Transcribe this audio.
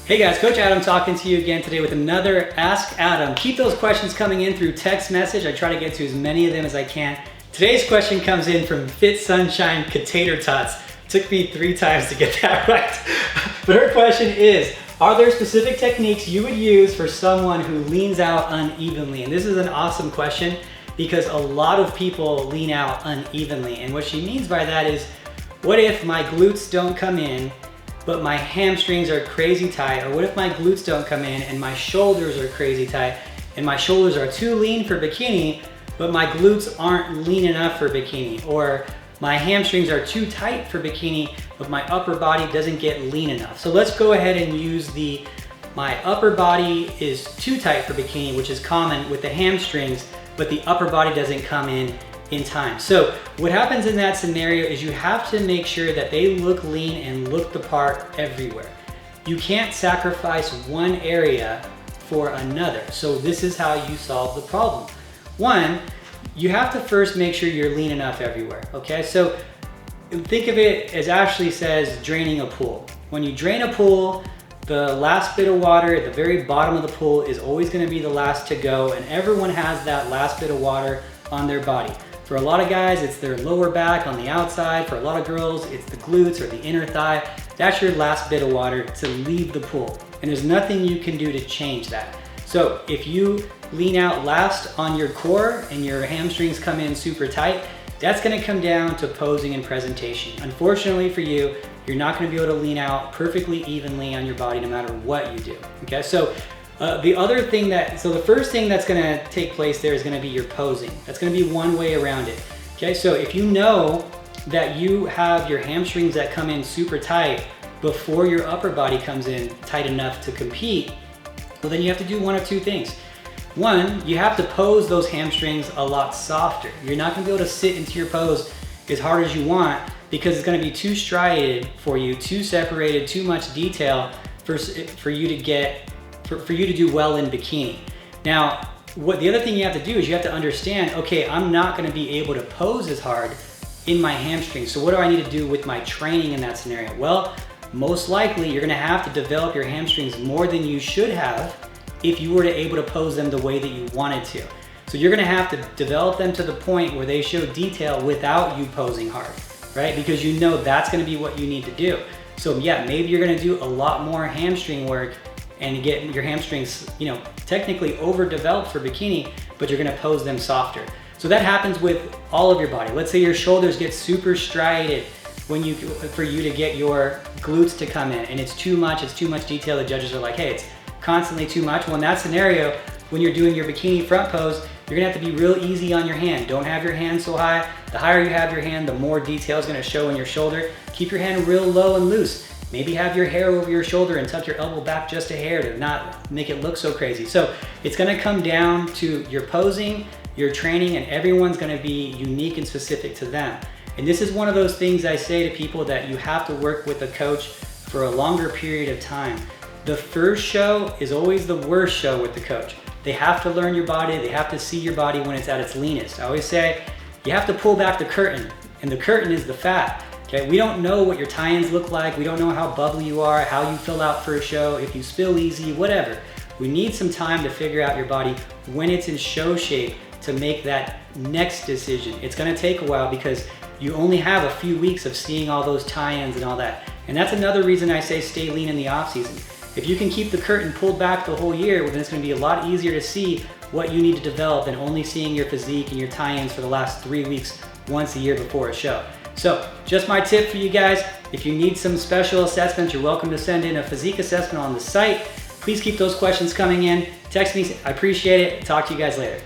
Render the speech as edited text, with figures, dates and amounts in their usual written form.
Hey guys, Coach Adam talking to you again today with another Ask Adam. Keep those questions coming in through text message. I try to get to as many of them as I can. Today's question comes in from Fit Sunshine Potato Tots. Took me 3 times to get that right. But her question is, are there specific techniques you would use for someone who leans out unevenly? And this is an awesome question because a lot of people lean out unevenly. And what she means by that is, what if my glutes don't come in but my hamstrings are crazy tight? Or what if my glutes don't come in and my shoulders are crazy tight and my shoulders are too lean for bikini, but my glutes aren't lean enough for bikini? Or my hamstrings are too tight for bikini, but my upper body doesn't get lean enough. So let's go ahead and use my upper body is too tight for bikini, which is common with the hamstrings, but the upper body doesn't come in time. So what happens in that scenario is you have to make sure that they look lean and look the part everywhere. You can't sacrifice one area for another. So this is how you solve the problem. One, you have to first make sure you're lean enough everywhere, okay? So think of it as Ashley says, draining a pool. When you drain a pool, the last bit of water at the very bottom of the pool is always gonna be the last to go, and everyone has that last bit of water on their body. For a lot of guys, it's their lower back on the outside. For a lot of girls, it's the glutes or the inner thigh. That's your last bit of water to leave the pool. And there's nothing you can do to change that. So if you lean out last on your core and your hamstrings come in super tight, that's gonna come down to posing and presentation. Unfortunately for you, you're not gonna be able to lean out perfectly evenly on your body no matter what you do, okay? So the first thing that's gonna take place there is gonna be your posing. That's gonna be one way around it, okay? So if you know that you have your hamstrings that come in super tight before your upper body comes in tight enough to compete, well then you have to do one of 2 things. One, you have to pose those hamstrings a lot softer. You're not gonna be able to sit into your pose as hard as you want because it's gonna be too striated for you, too separated, too much detail for you to do well in bikini. Now, the other thing you have to do is you have to understand, okay, I'm not gonna be able to pose as hard in my hamstrings. So what do I need to do with my training in that scenario? Well, most likely you're gonna have to develop your hamstrings more than you should have if you were able to pose them the way that you wanted to. So you're gonna have to develop them to the point where they show detail without you posing hard, right? Because you know that's gonna be what you need to do. So yeah, maybe you're gonna do a lot more hamstring work and get your hamstrings, technically overdeveloped for bikini, but you're gonna pose them softer. So that happens with all of your body. Let's say your shoulders get super striated for you to get your glutes to come in, and it's too much detail. The judges are like, hey, it's constantly too much. Well, in that scenario, when you're doing your bikini front pose, you're gonna have to be real easy on your hand. Don't have your hand so high. The higher you have your hand, the more detail is gonna show in your shoulder. Keep your hand real low and loose. Maybe have your hair over your shoulder and tuck your elbow back just a hair to not make it look so crazy. So it's gonna come down to your posing, your training, and everyone's gonna be unique and specific to them. And this is one of those things I say to people that you have to work with a coach for a longer period of time. The first show is always the worst show with the coach. They have to learn your body, they have to see your body when it's at its leanest. I always say, you have to pull back the curtain, and the curtain is the fat. Okay, we don't know what your tie-ins look like. We don't know how bubbly you are, how you fill out for a show, if you spill easy, whatever. We need some time to figure out your body when it's in show shape to make that next decision. It's gonna take a while because you only have a few weeks of seeing all those tie-ins and all that. And that's another reason I say stay lean in the off season. If you can keep the curtain pulled back the whole year, well, then it's gonna be a lot easier to see what you need to develop than only seeing your physique and your tie-ins for the last 3 weeks once a year before a show. So just my tip for you guys, if you need some special assessments, you're welcome to send in a physique assessment on the site. Please keep those questions coming in. Text me, I appreciate it. Talk to you guys later.